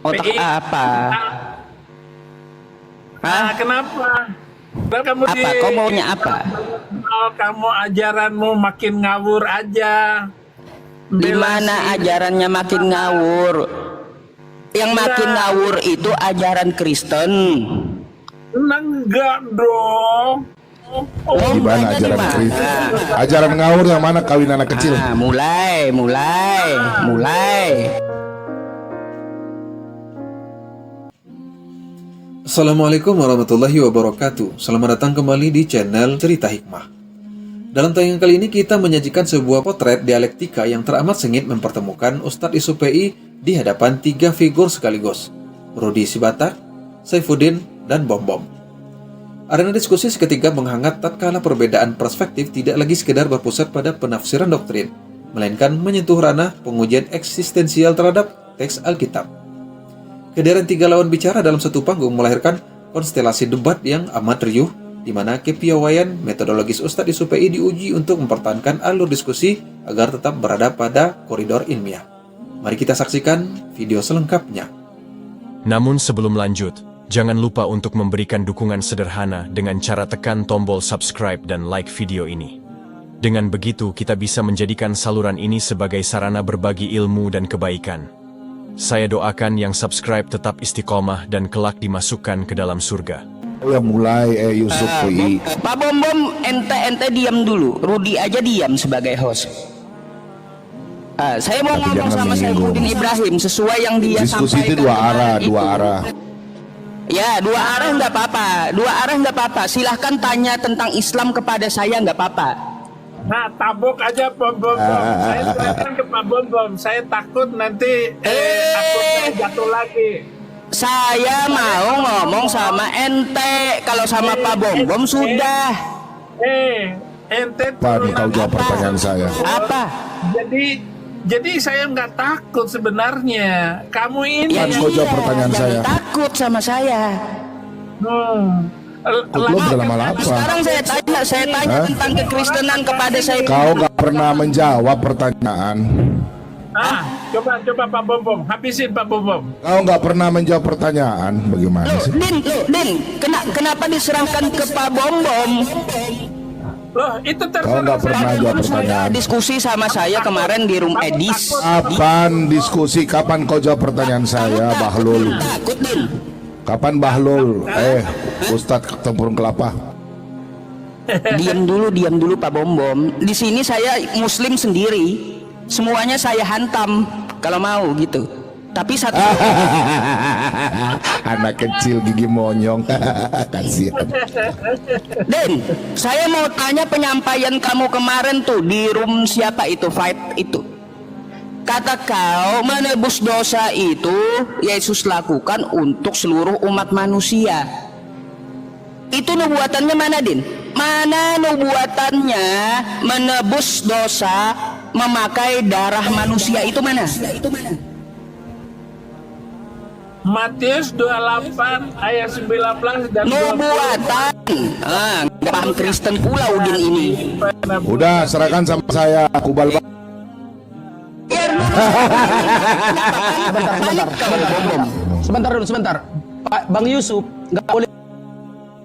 Otak PI. apa? Hah? Kenapa? Dan kamu Apa? Kau maunya apa? kamu ajaranmu makin ngawur aja. Di Bela mana si- ajarannya makin ngawur? Yang makin ngawur itu ajaran Kristen. Enggak dong. Oh, Gimana enggaknya ajaran di Kristen? mana? Ajaran ngawur yang mana kawin anak kecil? Mulai. Assalamualaikum warahmatullahi wabarakatuh. Selamat datang kembali di channel Cerita Hikmah. Dalam tayangan kali ini kita menyajikan sebuah potret dialektika yang teramat sengit mempertemukan Ustadz Isu PI di hadapan 3 figur sekaligus, Rudi Sibatak, Saifuddin, dan Bom Bom. Arena diskusi seketika menghangat tatkala perbedaan perspektif tidak lagi sekedar berpusat pada penafsiran doktrin, melainkan menyentuh ranah pengujian eksistensial terhadap teks Alkitab. Kehadiran 3 lawan bicara dalam satu panggung melahirkan konstelasi debat yang amat riuh, di mana kepiawaian metodologis Ustadz Isu PI diuji untuk mempertahankan alur diskusi agar tetap berada pada koridor ilmiah. Mari kita saksikan video selengkapnya. Namun sebelum lanjut, jangan lupa untuk memberikan dukungan sederhana dengan cara tekan tombol subscribe dan like video ini. Dengan begitu kita bisa menjadikan saluran ini sebagai sarana berbagi ilmu dan kebaikan. Saya doakan yang subscribe tetap istiqomah dan kelak dimasukkan ke dalam surga. Yang mulai Yusuf PI. Pak Bom Bom, ente diam dulu. Rudi aja diam sebagai host. Saya mau Tapi ngomong jangan sama menyinggung. Saifuddin Ibrahim sesuai yang dia Diskusi sampaikan. itu dua arah, itu. dua arah. Ya, dua arah nggak apa-apa. Silahkan tanya tentang Islam kepada saya, nggak apa-apa. Nah, tabok aja Bom Bom. Saya serahkan ke Pak Bom Bom. Saya takut nanti akunnya jatuh lagi. Saya mau ngomong sama ente. Kalau sama Pak Bom Bom sudah. Ente Pan, kau jawab pertanyaan saya. Apa? Jadi saya nggak takut sebenarnya. Kamu ini Pan, kau jawab pertanyaan jangan saya. takut sama saya. Kok lo dalam hal apa? Sekarang saya tanya Hah? tentang kekristenan kepada saya. Kau nggak pernah menjawab pertanyaan. Coba Pak Bom Bom, habisin Pak Bom Bom. Kau nggak pernah menjawab pertanyaan. Bagaimana sih? Din, kenapa diserahkan ke Pak Bom Bom? Loh, itu Kau nggak pernah jawab pertanyaan. Diskusi sama saya kemarin di room Edis. Kapan diskusi? Kapan kau jawab pertanyaan saya, Bahlul? Takut, Din. Kapan Bahlul? Ustadz Tempurung Kelapa. Diam dulu Pak Bom Bom. Di sini saya Muslim sendiri. Semuanya saya hantam kalau mau gitu. Tapi satu Anak kecil gigi monyong. Kasihan. Den, saya mau tanya penyampaian kamu kemarin tuh di room siapa itu, fight itu. Kata kau menebus dosa itu Yesus lakukan untuk seluruh umat manusia. Itu nubuatannya mana, Din? Mana nubuatannya menebus dosa memakai darah manusia itu mana? Matius 28 ayat 19 dan 20. Nubuatan. Nggak paham Kristen pula Udin ini. Udah serahkan sama saya, Kubal. Sebentar. Pak Bang Yusuf nggak boleh.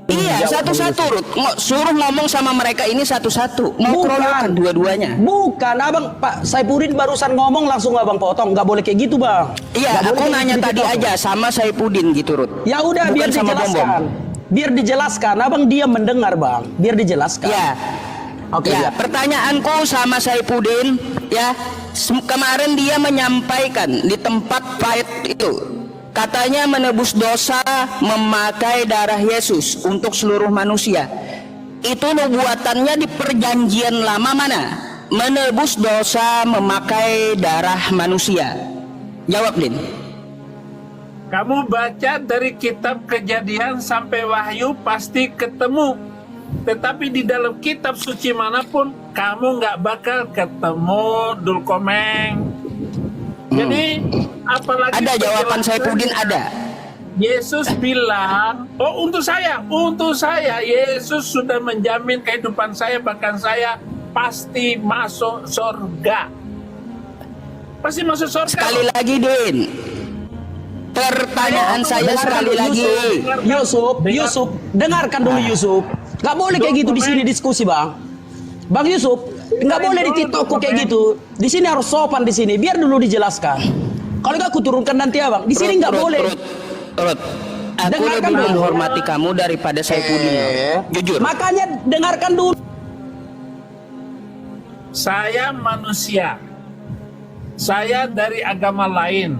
Iya, satu-satu Rut. Suruh ngomong sama mereka ini satu-satu. Mau Bukan. kronolokan dua-duanya. Bukan, abang Pak Saifuddin barusan ngomong langsung abang potong. Nggak boleh kayak gitu bang. Iya, Nggak aku boleh nanya kayak tadi gitu, aja sama Saifuddin gitu Rut. Ya udah Bukan biar sama Bom dijelaskan. Bom. Biar dijelaskan. Abang diam mendengar bang. Biar dijelaskan. Ya. Oke, Ya, ya. pertanyaanku sama Saifuddin ya, kemarin dia menyampaikan di tempat fight itu. Katanya menebus dosa memakai darah Yesus untuk seluruh manusia. Itu nubuatannya di perjanjian lama mana? Menebus dosa memakai darah manusia. Jawab, Din. Kamu baca dari kitab Kejadian sampai Wahyu pasti ketemu. Tetapi di dalam kitab suci manapun kamu nggak bakal ketemu Dulkomeng. Jadi apalagi Ada jawaban Saifuddin, ada. Yesus bilang, untuk saya Yesus sudah menjamin kehidupan saya, bahkan saya pasti masuk surga. Pasti masuk surga. Sekali lagi, Din. Pertanyaan saya sekali lagi. Yusuf, dengarkan dulu Yusuf. Nggak boleh kayak gitu di sini diskusi, Bang. Bang Yusuf, nggak boleh di TikTokku kayak gitu. Di sini harus sopan di sini. Biar dulu dijelaskan. Kalau nggak aku turunkan nanti ya, Bang. Di sini nggak boleh. Rut, aku Dengarkan lebih dulu. menghormati kamu daripada Saipudin. Jujur. Makanya dengarkan dulu. Saya manusia. Saya dari agama lain.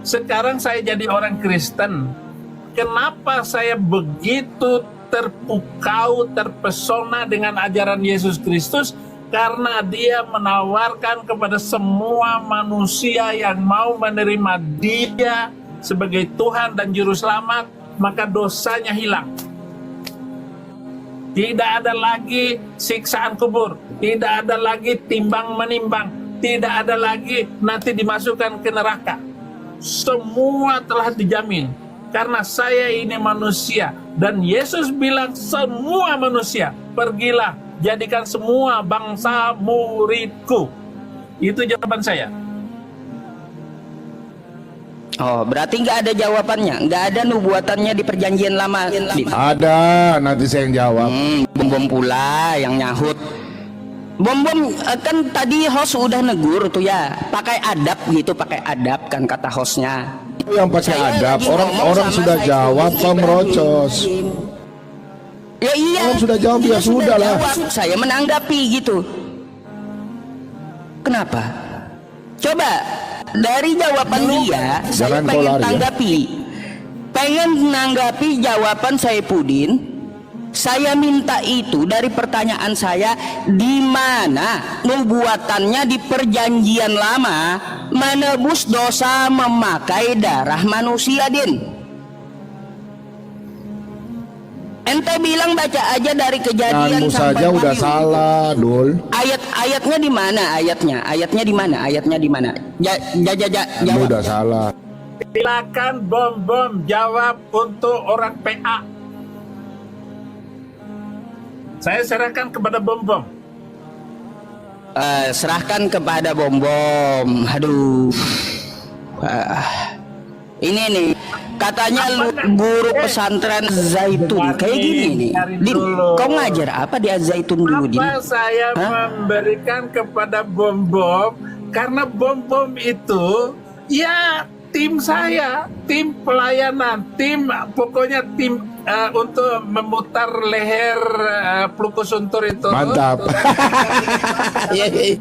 Sekarang saya jadi orang Kristen. Kenapa saya begitu terpukau, terpesona dengan ajaran Yesus Kristus? Karena dia menawarkan kepada semua manusia yang mau menerima dia sebagai Tuhan dan Juru Selamat, maka dosanya hilang. Tidak ada lagi siksaan kubur, tidak ada lagi timbang menimbang, tidak ada lagi nanti dimasukkan ke neraka. Semua telah dijamin karena saya ini manusia, dan Yesus bilang semua manusia, pergilah jadikan semua bangsa muridku. Itu jawaban saya. Oh, berarti nggak ada jawabannya, nggak ada nubuatannya di perjanjian lama. Ada, nanti saya yang jawab. Bom pula yang nyahut. Bom kan tadi host udah negur tuh ya, pakai adab gitu, pakai adab kan kata hostnya. Yang pakai Saya adab, lagi orang ngomong sama sudah Saipudin jawab, kok merocos. Ya iya. Orang sudah jawab, ya sudah lah. Jawab. Saya menanggapi gitu. Kenapa? Coba dari jawaban dia, saya Jangan kau pengen lari ya. tanggapi. Pengen menanggapi jawaban Saipudin. Saya minta itu dari pertanyaan saya, di mana nubuatannya di perjanjian lama menebus dosa memakai darah manusia, Din? Ente bilang baca aja dari Kejadian Anu sampai saja udah Wahyu. salah, Dul. Ayatnya di mana? Ayatnya di mana? Ayatnya di mana? Anu Jawab. udah salah. Silakan bom jawab untuk orang PA. Saya serahkan kepada bom. Serahkan kepada bom. Aduh. Ini nih katanya lu guru pesantren Zaitun kayak gini nih. Din, kau ngajar apa di Zaitun dulu, Din? Kenapa saya memberikan kepada bom? Karena bom itu ya tim saya, tim pelayanan, pokoknya tim untuk memutar leher Plukus Suntur itu. Mantap.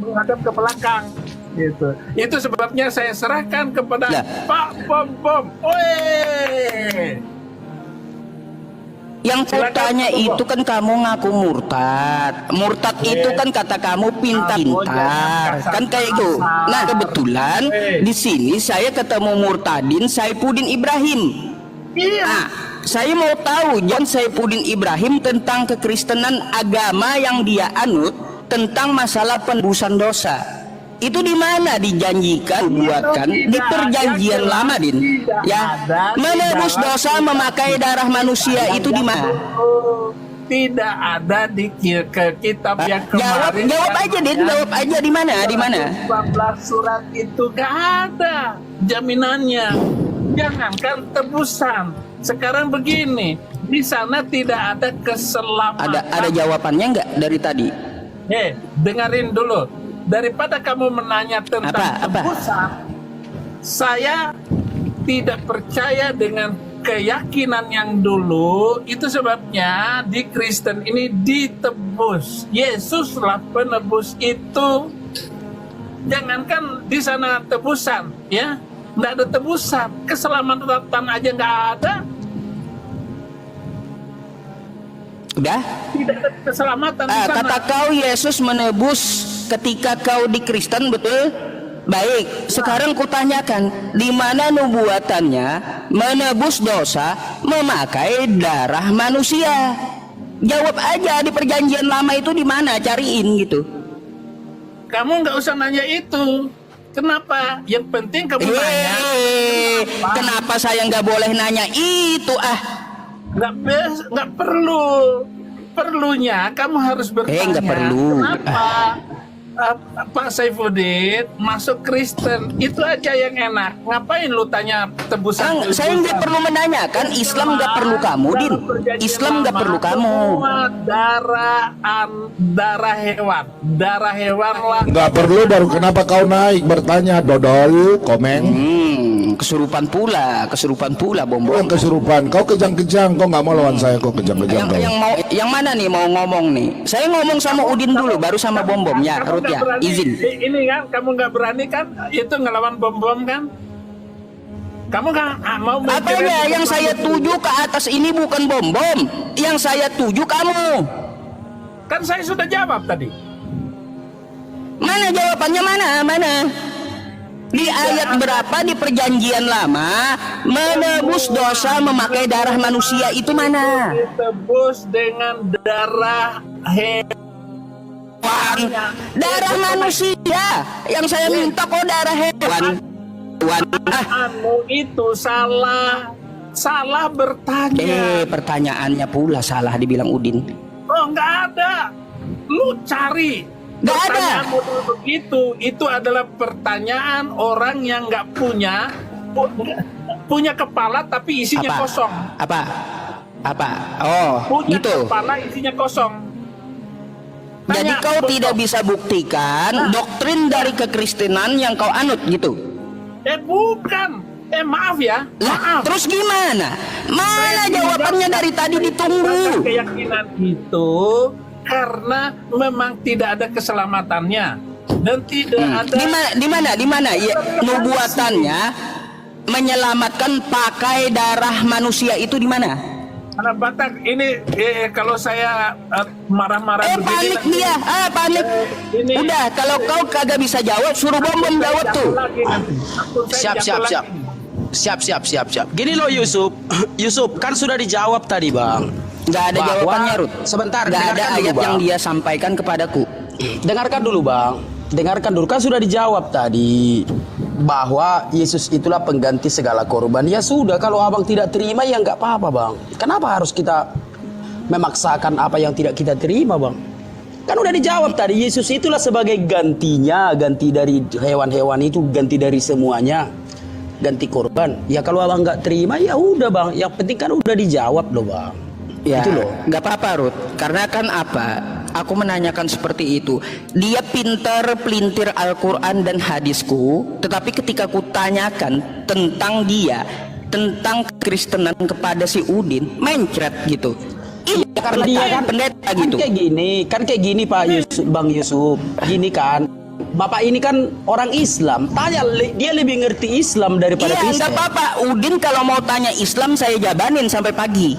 Menghadap ke belakang. Gitu. Itu sebabnya saya serahkan kepada Nah. Pak Bom. Weh. Yang saya tanya itu kan kamu ngaku murtad. Murtad itu kan kata kamu pintar-pintar. Kan kayak itu. Nah, kebetulan di sini saya ketemu Murtadin Saipudin Ibrahim. Iya. Nah, saya mau tahu Jan Saipudin Ibrahim tentang kekristenan agama yang dia anut tentang masalah penebusan dosa. Itu di mana dijanjikan buatkan di perjanjian lama, Din? Ya, menebus dosa memakai darah manusia itu di mana? Tidak ada di kitab yang kemarin. Jawab aja, Din. Jawab aja di mana? Di mana? 14 surat itu gak ada jaminannya. Jangankan tebusan. Sekarang begini, di sana tidak ada keselamatan. Ada jawabannya nggak dari tadi? Dengerin dulu. Daripada kamu menanya tentang tebusan, saya tidak percaya dengan keyakinan yang dulu. Itu sebabnya di Kristen ini ditebus. Yesuslah penebus itu. Jangankan di sana tebusan, ya, nggak ada tebusan, keselamatan aja nggak ada. Udah? Tidak ada keselamatan di sana. Kata kau Yesus menebus ketika kau di Kristen, betul? Baik, sekarang kutanyakan, di mana nubuatannya menebus dosa memakai darah manusia? Jawab aja, di perjanjian lama itu di mana? Cariin gitu. Kamu nggak usah nanya itu. Kenapa? Yang penting kamu nanya. Kenapa saya nggak boleh nanya itu? Nggak perlu. Perlunya kamu harus bertanya. Nggak perlu. Kenapa? Pak Saifuddin masuk Kristen itu aja yang enak. Ngapain lu tanya tebusan? Saya nggak perlu menanyakan. Islam nggak perlu kamu, Din. Islam nggak perlu kamu. Semua darah hewan lah. Nggak perlu, baru kenapa kau naik bertanya, dodol, komen. Kesurupan pula, Bom Oh, Bom. kesurupan, kau kejang-kejang, kau nggak mau lawan saya, kau kejang-kejang kau. Yang mana nih mau ngomong nih? Saya ngomong sama Udin dulu, baru sama Bom Bom ya, Kamu Ruth nggak ya, berani. izin. Ini kan kamu nggak berani kan? Itu ngelawan bom kan? Kamu kan mau Apanya yang saya tuju ke atas ini bukan Bom Bom, yang saya tuju kamu. Kan saya sudah jawab tadi. Mana jawabannya mana? Di ayat berapa di perjanjian lama menebus dosa memakai darah manusia itu mana? Ditebus dengan darah Darah manusia yang saya minta kok darah hewan. Anu itu salah bertanya. Pertanyaannya pula salah dibilang Udin. Oh, nggak ada. Lu cari. Nggak ada. Pertanyaan model begitu. Itu adalah pertanyaan orang yang nggak punya kepala tapi isinya kosong. Apa? Oh, Punya gitu. kepala isinya kosong. Jadi Tanya, kau Bom tidak Bom. bisa buktikan doktrin dari kekristenan yang kau anut gitu. Bukan. Maaf ya. Lah, Maaf. terus gimana? Mana Saya jawabannya tidak- dari tadi saya ditunggu? tidak keyakinan itu karena memang tidak ada keselamatannya dan tidak ada Di mana ya, nubuatannya menyelamatkan pakai darah manusia itu di mana? anak Batak ini kalau saya marah-marah Panik begini, dia, panik. ini- Udah, kalau kau kagak bisa jawab, suruh Bom Bom jawab tuh. lagi nanti. Akun saya jatuh lagi. Siap. Gini loh Yusuf, kan sudah dijawab tadi bang. Nggak ada Bahwa- jawabannya, Ruth. Sebentar, Nggak ada dengarkan dulu, ayat Bang. yang dia sampaikan kepadaku. Dengarkan dulu bang, kan sudah dijawab tadi bahwa Yesus itulah pengganti segala korban. Ya sudah, kalau abang tidak terima ya nggak apa-apa bang. Kenapa harus kita memaksakan apa yang tidak kita terima bang? Kan udah dijawab tadi, Yesus itulah sebagai gantinya, ganti dari hewan-hewan itu, ganti dari semuanya, ganti korban. Ya kalau abang nggak terima ya udah bang, yang penting kan udah dijawab loh bang. Ya, Itu loh. nggak apa-apa, Ruth. Karena kan apa? Aku menanyakan seperti itu. Dia pintar pelintir Al-Quran dan hadisku, tetapi ketika ku tanyakan tentang dia, tentang kekristenan kepada si Udin, mencret gitu. Iya, Karena dia kan pendeta kan gitu. kayak gini Pak Yusuf, Bang Yusuf. Gini kan, Bapak ini kan orang Islam. Tanya dia lebih ngerti Islam daripada Iya, nggak Kristen. apa-apa. Udin kalau mau tanya Islam saya jabanin sampai pagi.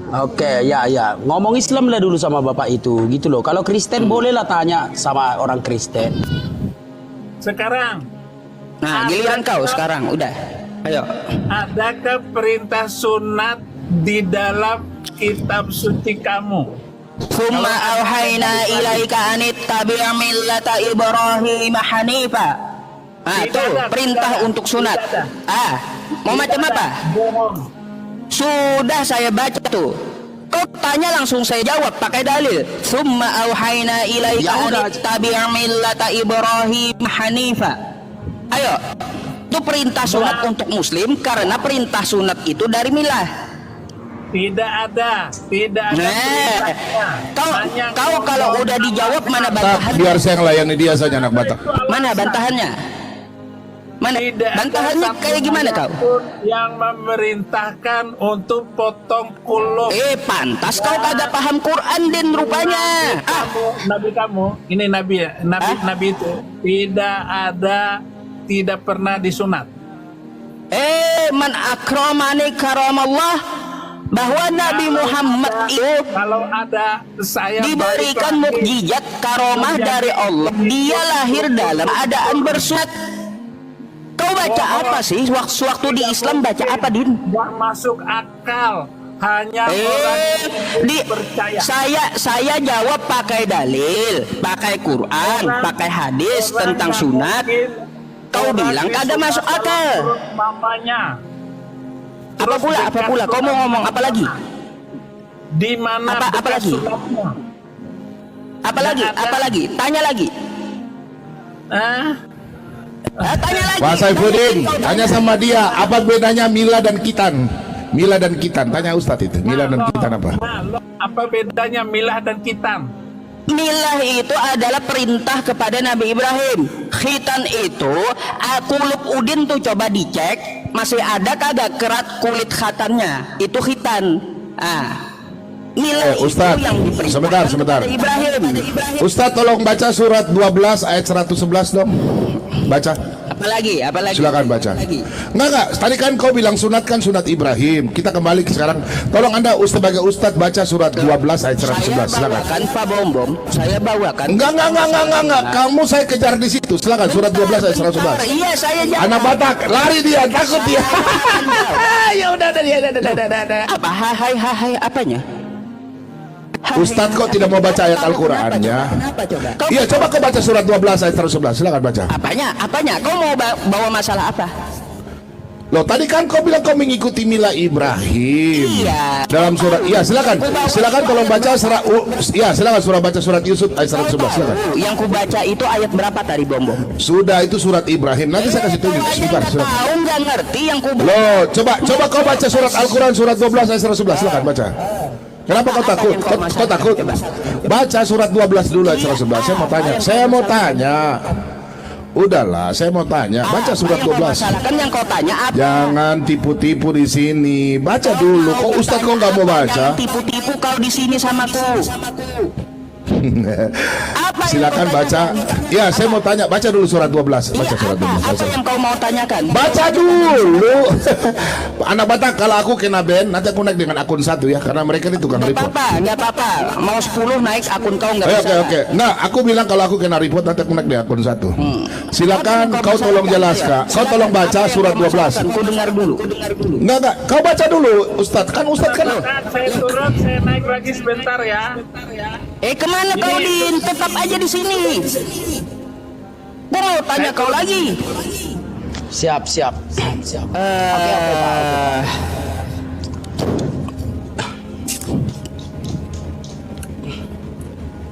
Oke, ya. Ngomong Islam lah dulu sama Bapak itu, gitu loh. Kalau Kristen bolehlah tanya sama orang Kristen. Sekarang Nah, giliran kau sekarang, udah. Ayo. adakah perintah sunat di dalam kitab suci kamu? Summa auhayna ilaika anittabi' millata Ibrahim hanifa. Tidak Tuh ada, perintah tidak ada, untuk sunat. tidak ada. Mau macam apa? Bohong. Sudah saya baca tuh. Kau tanya langsung saya jawab pakai dalil. Summa auhayna ilaika Ya udah. anittabi' millata Ibrahim hanifa. Ayo. Itu perintah sunat untuk muslim karena perintah sunat itu dari milah. Tidak ada perintahnya. Kau kalau udah dijawab mana Nah, bantahannya? biar saya ngelayani dia saja anak Batak. Mana bantahannya? Mana Tidak ada bantahannya satu kayak gimana kau? ayat pun yang memerintahkan untuk potong kuluk. Pantas kau kagak paham Quran Din rupanya. Nabi kamu, ini nabi ya, nabi itu tidak pernah disunat. Man akramani karamallah, bahwa Nabi Muhammad itu Kalau ada saya diberikan balik lagi, mukjizat karomah dari Allah. Dia lahir dalam keadaan bersunat. Kau baca apa sih? Waktu di Islam baca apa, Din? nggak masuk akal. Hanya orang Di yang percaya. saya jawab pakai dalil, pakai Quran, pakai hadis Orang tentang nggak sunat. mungkin Kau orang bilang kagak disunat masuk dalam akal. perut mamanya. Apa pula? Kau mau ngomong apa lagi? Di mana Apa bekas lagi? sunatnya? Apa lagi? Nggak ada. Tanya lagi. Tanya lagi. Pak Saifuddin, tanya sama dia, apa bedanya Mila dan Kitan? Mila dan Kitan, tanya Ustadz itu. Mila dan Kitan apa? Apa bedanya milah dan kitan? Milah itu adalah perintah kepada Nabi Ibrahim. Khitan itu kuluk udin tuh coba dicek masih ada kagak kerat kulit khatannya. Itu khitan. Milah Ustadz, itu yang diperintahkan sebentar. kepada Ibrahim. Ustadz tolong baca surat 12 ayat 111 dong. Baca. Apalagi? Silakan baca. Apalagi? Enggak. Tadi kan kau bilang sunat kan sunat Ibrahim. Kita kembali ke sekarang. Tolong Anda sebagai Ustadz baca surat 12 ayat 111. Silakan. Bawakan Pak Bombom. Saya bawakan. Enggak. Kamu saya kejar di situ. Silakan surat 12 ayat 111. Iya, saya jangan. Anak Batak, lari dia, takut dia. Ya udah. Apa? Hai, apanya? Ustadz kok tidak mau baca ayat Al-Qur'annya? Kenapa coba? Iya, coba kau baca surat 12 ayat 111. Silakan baca. Apanya? Kau mau bawa masalah apa? Loh, tadi kan kau bilang kau mengikuti Mila Ibrahim. Iya. Dalam surat, iya silakan tolong baca silakan surah baca surat Yusuf ayat 111 silakan. Yang ku baca itu ayat berapa tadi, Bombom? Sudah, itu surat Ibrahim. Nanti saya kasih tunjuk. Sebentar. Tahu nggak ngerti yang ku baca? Loh, coba kau baca surat Al-Quran surat 12 ayat 111. Silakan baca. Kenapa kau takut? Kau takut? Baca surat 12 dulu ayat 111. Saya mau tanya. Udahlah, saya mau tanya. Baca surat 12. Kan yang kau tanya apa? Jangan tipu-tipu di sini. Baca dulu. Kok Ustadz kok nggak mau baca? Tipu-tipu kau di sini sama ku. Apa yang Silakan kau baca. tanyakan? Ya, saya mau tanya. Baca dulu surat 12. Baca surat 12. Apa yang kau mau tanyakan? Baca dulu. Anak Batak, kalau aku kena ban, nanti aku naik dengan akun 1 ya, karena mereka ini tukang report. Nggak apa-apa. Mau 10 naik akun kau nggak bisa. Oke. Nah, aku bilang kalau aku kena report nanti aku naik di akun 1. Silakan kau tolong jelaskan. Kau tolong baca surat 12. Ku dengar dulu. Enggak. Kau baca dulu, Ustadz. Kan Ustadz kan. Saya turun, saya naik lagi sebentar ya. Kemana kau Din? Tetap aja di sini. Gua mau tanya kau lagi. Siap. Oke, Pak.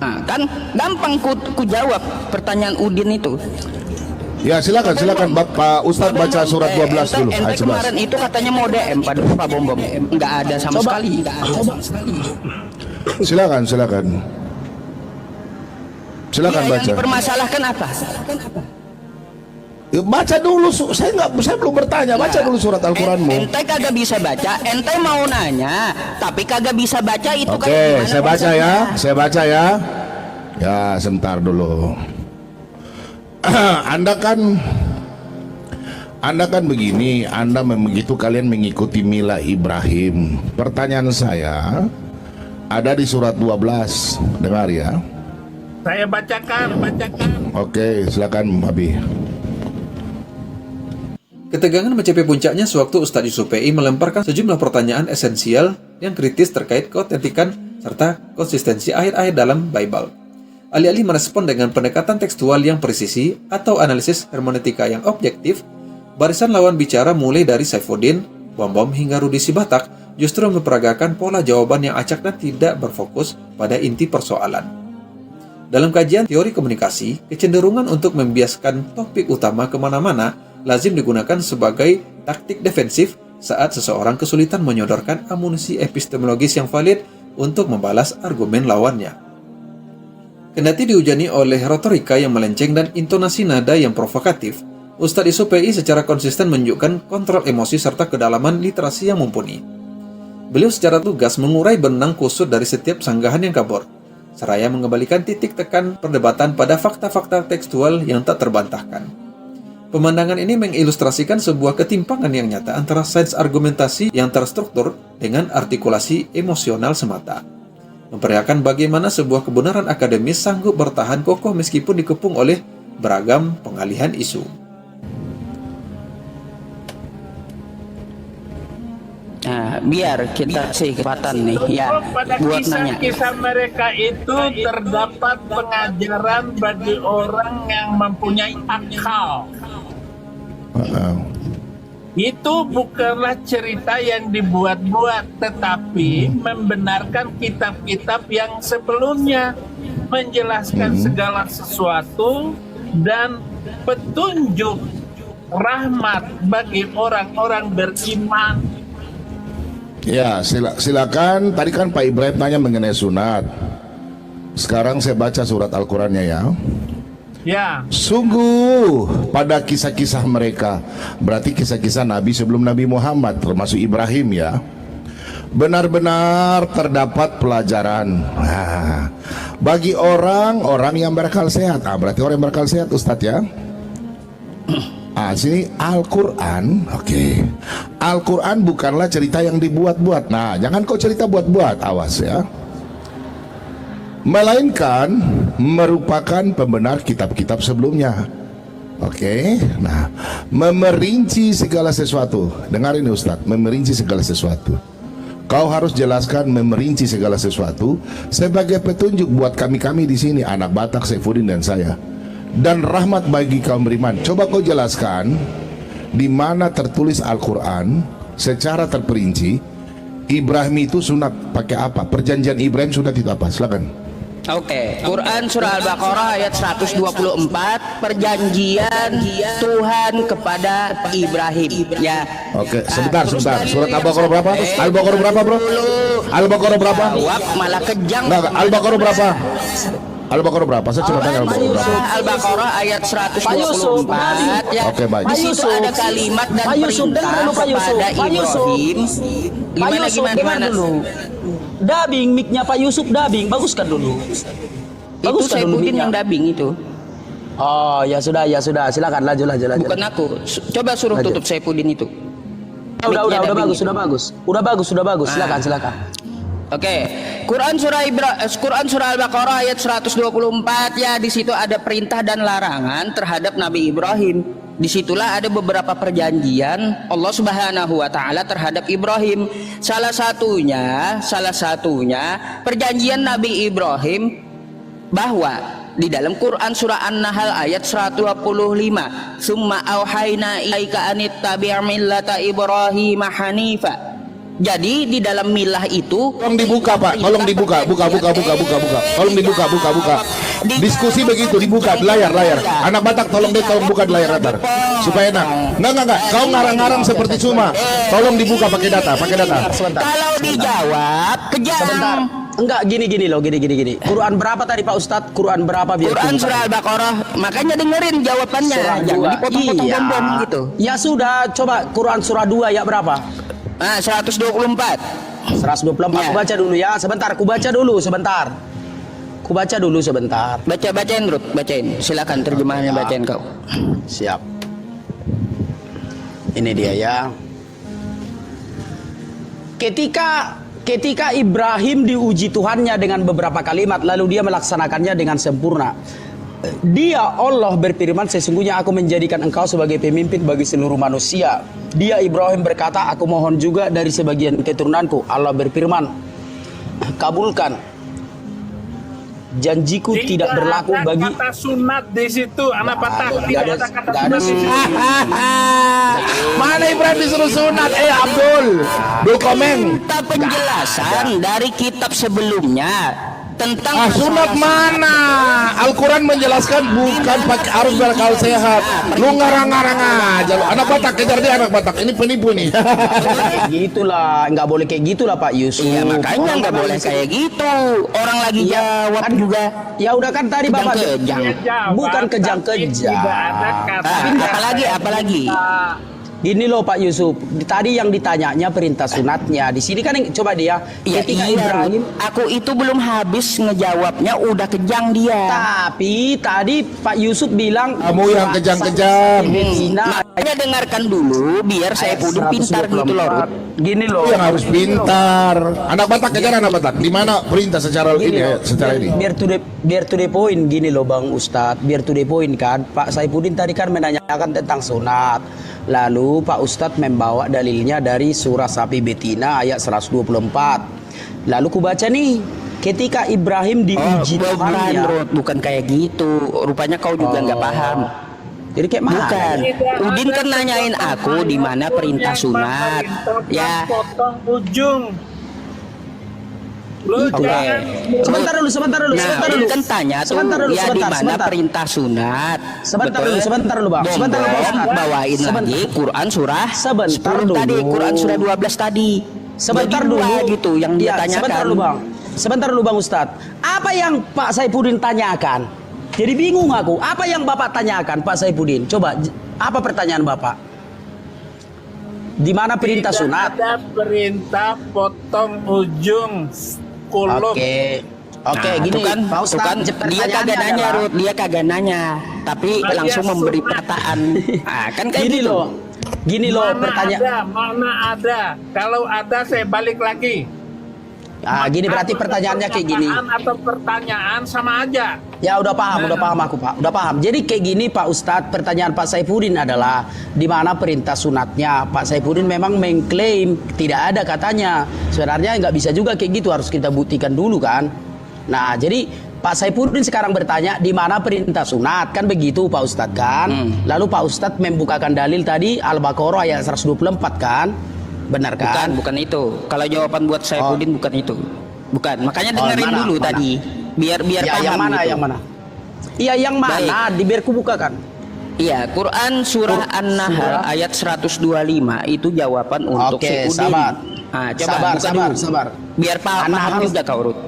Nah, kan gampang ku jawab pertanyaan Udin itu. Ya, silakan Bapak Ustadz baca surat 12 dulu Ente ayat kemarin 11. itu katanya mau DM Pak Bombom. Nggak ada sama sekali. Silakan. Silakan Yang baca. dipermasalahkan apa? Ya, baca dulu. Saya belum bertanya. Baca dulu surat Al-Quranmu. Ente kagak bisa baca. Ente mau nanya, tapi kagak bisa baca itu. Oke, kayak gimana saya baca ya. maksudnya? Saya baca ya. Ya, sebentar dulu. Anda kan begini, begitu kalian mengikuti Mila Ibrahim. Pertanyaan saya ada di surat 12. Dengar ya. Saya bacakan. Oke, silakan Abi. Ketegangan mencapai puncaknya sewaktu Ustadz Yusuf PI melemparkan sejumlah pertanyaan esensial yang kritis terkait keotentikan serta konsistensi ayat-ayat dalam Bible. Alih-alih merespon dengan pendekatan tekstual yang presisi atau analisis hermeneutika yang objektif, barisan lawan bicara mulai dari Saifuddin, Bombom hingga Rudi Sibatak justru memperagakan pola jawaban yang acak dan tidak berfokus pada inti persoalan. Dalam kajian teori komunikasi, kecenderungan untuk membiaskan topik utama kemana-mana lazim digunakan sebagai taktik defensif saat seseorang kesulitan menyodorkan amunisi epistemologis yang valid untuk membalas argumen lawannya. Kendati dihujani oleh retorika yang melenceng dan intonasi nada yang provokatif, Ustadz Yusuf PI secara konsisten menunjukkan kontrol emosi serta kedalaman literasi yang mumpuni. Beliau secara tugas mengurai benang kusut dari setiap sanggahan yang kabur, seraya mengembalikan titik tekan perdebatan pada fakta-fakta tekstual yang tak terbantahkan. Pemandangan ini mengilustrasikan sebuah ketimpangan yang nyata antara sains argumentasi yang terstruktur dengan artikulasi emosional semata. Memperlihatkan bagaimana sebuah kebenaran akademis sanggup bertahan kokoh meskipun dikepung oleh beragam pengalihan isu. Nah, biar kita kasih kesempatan nih ya Pada buat nanya. kisah-kisah mereka itu terdapat pengajaran bagi orang yang mempunyai akal. Itu bukanlah cerita yang dibuat-buat, tetapi membenarkan kitab-kitab yang sebelumnya, menjelaskan segala sesuatu dan petunjuk rahmat bagi orang-orang beriman. Ya, silakan. Tadi kan Pak Ibrahim tanya mengenai sunat. Sekarang saya baca surat Al-Qur'annya ya. Ya, Sungguh pada kisah-kisah mereka, berarti kisah-kisah Nabi sebelum Nabi Muhammad, termasuk Ibrahim ya, benar-benar terdapat pelajaran bagi orang-orang yang berakal sehat. Berarti orang yang berakal sehat, Ustadz ya. Sini Al-Quran. Oke. Al-Quran bukanlah cerita yang dibuat-buat. Nah, jangan kau cerita buat-buat, awas ya. Melainkan merupakan pembenar kitab-kitab sebelumnya. Oke. Nah, memerinci segala sesuatu. Dengar ini Ustadz, memerinci segala sesuatu. Kau harus jelaskan memerinci segala sesuatu sebagai petunjuk buat kami-kami di sini, anak Batak, Saifuddin dan saya, dan rahmat bagi kaum beriman. Coba kau jelaskan di mana tertulis Al-Quran secara terperinci Ibrahim itu sunat pakai apa? Perjanjian Ibrahim sunat itu apa? Silakan. Oke, Quran surah Al-Baqarah ayat 124, perjanjian Tuhan kepada Ibrahim. Ya. Oke, sebentar. Surat Al-Baqarah berapa? Al-Baqarah berapa, Bro? Al-Baqarah berapa? Jawab malah kejang. Enggak, Al-Baqarah berapa? Al-Baqarah berapa? Saya cuma tanya Al-Baqarah berapa? Al-Baqarah ayat 124 ya. Oke, baik. Di situ ada kalimat dan Pak Yusuf, perintah dengar dulu, Pak Yusuf. kepada Pak Yusuf. Ibrahim. Pak Yusuf, dengar dulu. Dubbing mic-nya Pak Yusuf, dubbing, baguskan dulu. Itu Baguskan saya dulu Budin mic-nya. yang dubbing itu. Oh, ya sudah, silakan lanjut. Bukan aku. Coba suruh Lanjut. tutup Saifuddin itu. Udah Mic-nya dubbing bagus, itu. sudah bagus. Silakan. Oke, Quran surah Al-Baqarah ayat 124 ya, di situ ada perintah dan larangan terhadap Nabi Ibrahim. Disitulah ada beberapa perjanjian Allah Subhanahu wa taala terhadap Ibrahim. Salah satunya perjanjian Nabi Ibrahim bahwa di dalam Quran surah An-Nahl ayat 125, "Summa auhayna ilaika anittabi' millata Ibrahim hanifa." Jadi di dalam milah itu Tolong dibuka Pak, tolong dibuka, buka. Tolong dibuka. Diskusi begitu dibuka di layar. Anak Batak tolong buka di layar datar supaya enak. Enggak. Kau ngarang-ngarang seperti cuma. Tolong dibuka pakai data. kalau dijawab kejam. Sebentar. Enggak, gini loh. Quran berapa tadi Pak Ustadz? Quran berapa biar Quran pintar? surah Al-Baqarah, makanya dengerin jawabannya, Surah jangan 2. dipotong-potong Iya. bom gitu. Ya sudah, coba Quran surah 2 ya berapa? 124. 124. Ya. Aku baca dulu ya. Sebentar, Bacain Ruth, bacain. Silakan terjemahannya, bacain kau. Siap. Ini dia ya. Ketika Ibrahim diuji Tuhannya dengan beberapa kalimat, lalu dia melaksanakannya dengan sempurna. Dia Allah berfirman, sesungguhnya aku menjadikan engkau sebagai pemimpin bagi seluruh manusia. Dia Ibrahim berkata, aku mohon juga dari sebagian keturunanku. Allah berfirman, kabulkan. Janjiku tidak berlaku ada bagi kata sunat di situ, anak Batak. Tidak nggak ada ada- kata nggak ada sunat di situ. Mana Ibrahim disuruh sunat? Abdul komen. Kita penjelasan dari kitab sebelumnya tentang Sunat mana? Al-Quran menjelaskan bukan pakai harus berakal sehat. Lu ngarang-ngarang aja lu. Anak Batak, kejar dia anak Batak. Ini penipu nih. gitulah, nggak boleh kayak gitulah Pak Yusuf. Iya, makanya nggak boleh kayak gitu. Orang lagi jawab kan juga. Ya udah kan tadi Bapak Kejang-kejang. Dia jawab, bukan tapi kejang-kejang. Tidak ada kata. Apalagi. Gini loh Pak Yusuf, tadi yang ditanyanya perintah sunatnya. Di sini kan coba dia Ya, ketika iya, Ibrahim. aku itu belum habis ngejawabnya udah kejang dia. Tapi tadi Pak Yusuf bilang Kamu yang kejang-kejang. Betina Makanya dengarkan dulu biar saya puding pintar gitu loh. Ruth. Gini loh. Yang harus pintar. Anak Batak, kejar anak Batak. Di mana perintah secara Gini ini loh, ya, secara ini? biar to the point gini loh Bang Ustadz, biar to the point kan. Pak Saifuddin tadi kan menanyakan tentang sunat. Lalu Pak Ustadz membawa dalilnya dari surah Sapi Betina ayat 124. Lalu ku baca nih, ketika Ibrahim diuji Tuhannya. Bukan kayak gitu. Rupanya kau juga nggak paham. Jadi kayak mana? Bukan. Udin kan nanyain aku di mana perintah sunat. Ya. Potong ujung. Lo Oke. jangan Sebentar dulu, sebentar dulu, Nah, sebentar dulu. ini kan tanya tuh Sebentar dulu, ya di sebentar, mana sebentar. perintah sunat. Sebentar Betul? dulu, sebentar dulu, Bang. Sebentar dulu, Bom, Bang. bawain Sebentar. lagi Quran surah Sebentar 10 tadi, dulu. Quran surah 12 tadi. Sebentar Jadi dulu dua gitu yang dia Iya, tanyakan. Sebentar dulu Bang. Sebentar dulu Bang Ustadz. Apa yang Pak Saipudin tanyakan? Jadi bingung aku. Apa yang Bapak tanyakan Pak Saipudin? Coba apa pertanyaan Bapak? Di mana perintah tidak sunat? ada perintah potong ujung kuluk. Oke. Oke, Nah, gini itu kan, Pak itu Ustadz. kan dia pertanyaannya kagak nanya, adalah- Ruth. Dia kagak nanya, tapi Alias langsung memberi sunat. perkataan. Ah, kan kayak Gini gitu. loh. Gini loh pertanyaan. Mana ada. Kalau ada saya balik lagi. Ah, gini berarti pertanyaannya kayak gini. Pernyataan atau pertanyaan sama aja. Ya udah paham aku Pak, udah paham. Jadi kayak gini Pak Ustadz, pertanyaan Pak Saipudin adalah di mana perintah sunatnya. Pak Saipudin memang mengklaim tidak ada katanya. Sebenarnya nggak bisa juga kayak gitu, harus kita buktikan dulu kan. Nah jadi Pak Saipudin sekarang bertanya di mana perintah sunat, kan begitu Pak Ustadz kan. Lalu Pak Ustadz membukakan dalil tadi Al-Baqarah ayat 124 kan. Benar kan? Bukan itu. Kalau jawaban buat saya Pudin bukan itu. Bukan. Makanya dengerin mana? dulu Mana? tadi. Biar Ya, paham yang mana? gitu. Yang mana? Iya yang mana? Di biar ku bukakan. Iya, Quran surah An-Nahl ayat 125 itu jawaban untuk Oke, si Udin. sabar. Nah, coba Sabar, buka sabar, dulu. sabar. Biar paham An-Nahl juga kau, Ruth.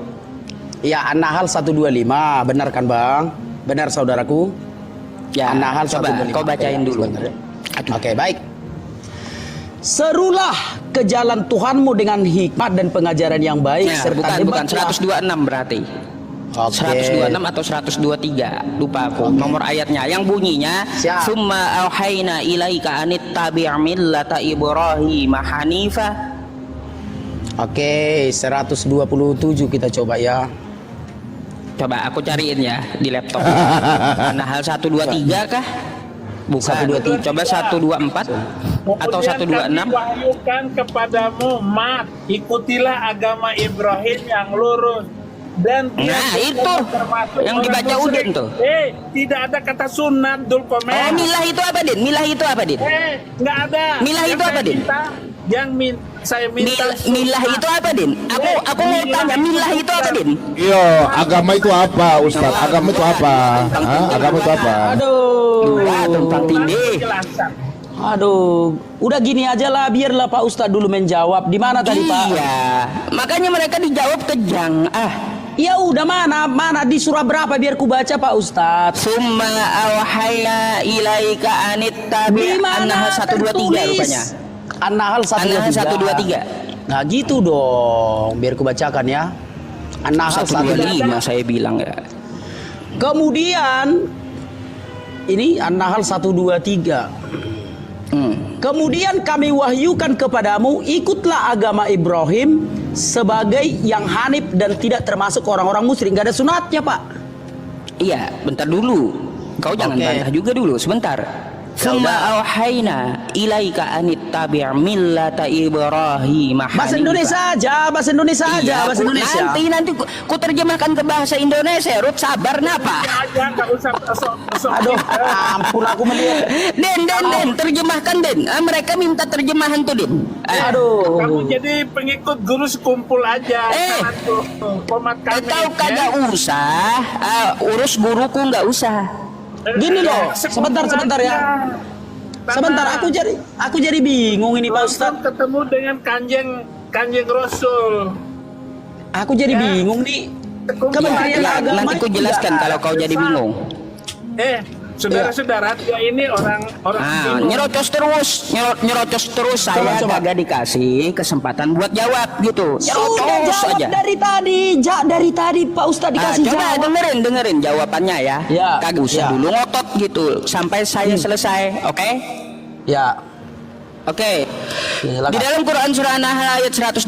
Iya An-Nahl 125, benar kan Bang? Benar saudaraku? Ya, An-Nahl coba 125. kau bacain dulu. Sebentar ya. Oke, baik. Serulah ke jalan Tuhanmu dengan hikmat dan pengajaran yang baik Nah, serta bukan debatlah. 126 berarti. Oke. 126 atau 123, lupa aku nomor ayatnya. Yang bunyinya Siap. summa auhayna ilaika anittabi' millata Ibrahim hanifa. Oke, 127 kita coba ya. Coba aku cariin ya di laptop. Nahl 123 kah? Bukan. 123. Coba 124 atau Kemudian 126. kami wahyukan kepadamu, Mat, ikutilah agama Ibrahim yang lurus. Dan dia Nah, bukan itu termasuk yang orang dibaca musyrik. Udin tuh. Tidak ada kata sunat, Dul Komen. Oh, milah itu apa, Din? Milah itu apa, Din? Nggak ada. Milah itu apa, Din? Saya minta Milah itu apa, Din? Aku mau tanya, milah itu apa, Din? Yo, agama itu apa, Ustaz? Agama itu apa? Hah? Agama itu apa? Aduh. Tentang tindih. Penjelasan. Aduh, udah gini aja lah, biarlah Pak Ustadz dulu menjawab. Di mana tadi Pak? Iya, makanya mereka dijawab kejang. Ya udah mana di surah berapa biar ku baca Pak Ustadz. Summa auhayna ilaika Di anittabi' mana An-Nahl 123 tertulis? rupanya. An-Nahl 123. An-Nahl 123. Nah gitu dong, biar ku bacakan ya. An-Nahl 123. 125 saya bilang ya. Kemudian ini An-Nahl 123. Kemudian kami wahyukan kepadamu, ikutlah agama Ibrahim sebagai yang hanif dan tidak termasuk orang-orang musyrik. Gak ada sunatnya Pak. Iya, bentar dulu. Kau jangan Oke. bantah juga dulu, sebentar. Summa auhayna ilaika anittabi' millata Ibrahim Bahasa hanifah. Indonesia aja, bahasa Indonesia aja, Iya, bahasa Indonesia. Nanti ku terjemahkan ke bahasa Indonesia. Ruth, sabar napa? Aja nggak usah sok. Aduh, ampun aku melihat. Den, terjemahkan Den. Mereka minta terjemahan tuh Den. Aduh. Kamu jadi pengikut guru sekumpul aja. Jangan tuh komat kami. Kau ya. kagak usah urus guruku, nggak usah. Gini loh, Sekumpul sebentar ya. aja. Sebentar, aku jadi bingung ini Pak Ustadz. Langsung ketemu dengan kanjeng Rasul. Aku jadi bingung nih. Kementerian Ya, Agama nanti ku itu jelaskan nggak kalau kau jadi bingung. Saudara-saudara, dia ini orang bingung. Nyerocos terus saya Coba. kagak dikasih kesempatan buat jawab gitu. Sudah Nyerocos jawab aja. dari tadi Pak Ustadz dikasih Coba jawab. dengerin jawabannya ya. Ya, Kagak usah ya. dulu ngotot gitu sampai saya selesai, oke? Ya, Oke. silakan. Di dalam Quran surah An-Nahl ayat 123,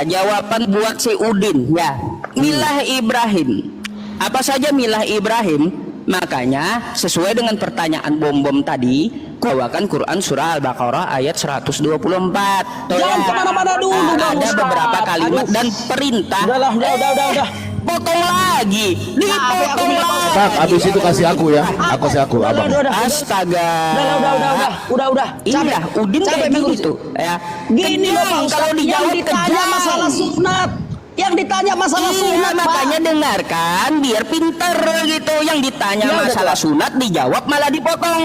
jawaban buat si Udin ya. Milah Ibrahim. Apa saja milah Ibrahim? Makanya sesuai dengan pertanyaan bom tadi, bawakan Quran surah Al-Baqarah ayat 124. Tuh Jangan ya. kemana-mana dulu, Bang Ada Ustaz. beberapa kalimat Aduh. dan perintah. Udah. Potong lagi, dipotong lagi. Tak, habis itu kasih aku ya. Aku kasih aku, abang. Astaga. Udah. Iya, Udin Capek kayak mengurus. gitu ya. Gini loh Pak Kejam, Ustadz, kalau yang dijawab ditanya kejam. masalah sunat. Yang ditanya masalah Iya, sunat, Pak. makanya dengarkan biar pinter gitu. Yang ditanya Ya udah, masalah sunat dijawab malah dipotong.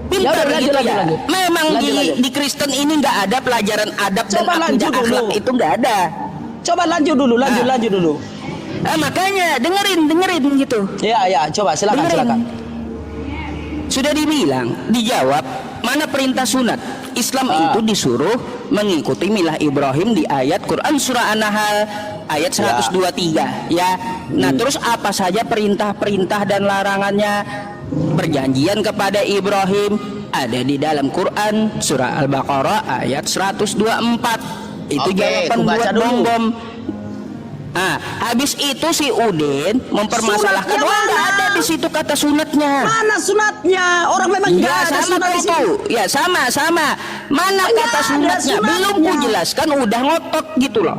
Ya Pinter udah, gitu ya. lanjut. Memang Lanjut. di Kristen ini nggak ada pelajaran adab dan Coba akidah lanjut dulu. akhlak, itu nggak ada. Coba lanjut dulu, lanjut dulu. Makanya dengerin gitu. Ya, coba silakan. Dengerin. Sudah dibilang, dijawab, mana perintah sunat? Islam itu disuruh mengikuti milah Ibrahim di ayat Quran surah An-Nahl ayat 123 ya. Nah, terus apa saja perintah-perintah dan larangannya? Perjanjian kepada Ibrahim ada di dalam Quran surah Al-Baqarah ayat 124. Itu Oke, jawaban aku baca buat dulu. bom. Habis itu si Udin mempermasalahkan, Sunatnya wah nggak mana? ada di situ kata sunatnya. Mana sunatnya? Orang memang nggak ada sama sunat di itu. sini. Ya sama. Mana Nggak kata ada sunatnya? Belum sunatnya. ku jelaskan udah ngotot gitu loh.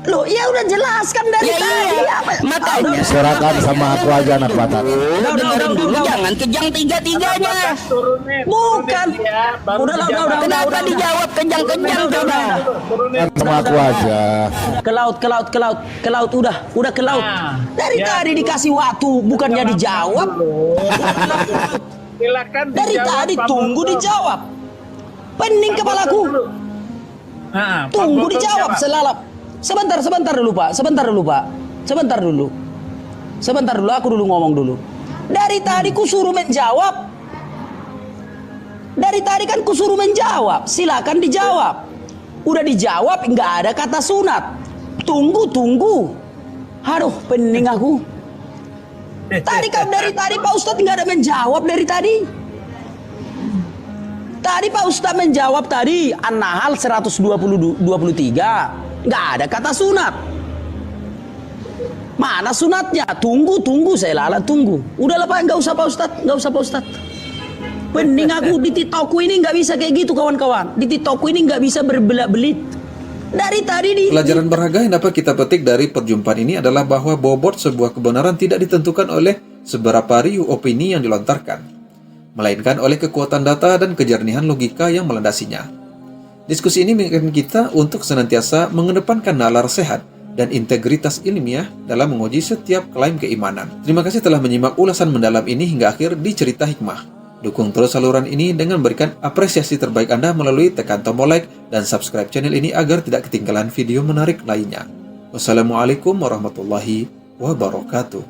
Loh, ya udah jelaskan dari Ya tadi. iya. Apa? Makanya Serahkan sama aku aja anak batak. dengerin dulu, jangan kejang tiga-tiganya. Bukan. Udah. Kenapa dijawab kejang-kejang coba? Sama aku aja. Ke laut udah ke laut. Nah, Dari ya. tadi dikasih waktu, bukannya dijawab. Silakan Dari dijawab, tadi Pak tunggu Bogor. dijawab. Pening Pak kepalaku. Bogor dulu. Nah, Pak Tunggu Bogor dijawab jawab. selalap. Sebentar dulu Pak. Sebentar dulu, aku dulu ngomong dulu. Dari tadi ku suruh menjawab. Dari tadi kan ku suruh menjawab. Silakan dijawab. Udah dijawab, nggak ada kata sunat. Tunggu. Aduh, pening aku. Tadi Pak Ustadz nggak ada menjawab dari tadi. Tadi Pak Ustadz menjawab tadi An-Nahl 123 nggak ada kata sunat. Mana sunatnya? Tunggu saya lala tunggu. Udahlah Pak, nggak usah Pak Ustadz. Pening aku di TikTokku ini nggak bisa kayak gitu kawan-kawan. Di TikTokku ini nggak bisa berbelit-belit. Dari tadi Pelajaran berharga yang dapat kita petik dari perjumpaan ini adalah bahwa bobot sebuah kebenaran tidak ditentukan oleh seberapa riuh opini yang dilontarkan, melainkan oleh kekuatan data dan kejernihan logika yang melandasinya. Diskusi ini mengingatkan kita untuk senantiasa mengedepankan nalar sehat dan integritas ilmiah dalam menguji setiap klaim keimanan. Terima kasih telah menyimak ulasan mendalam ini hingga akhir di Cerita Hikmah. Dukung terus saluran ini dengan berikan apresiasi terbaik Anda melalui tekan tombol like dan subscribe channel ini agar tidak ketinggalan video menarik lainnya. Wassalamualaikum warahmatullahi wabarakatuh.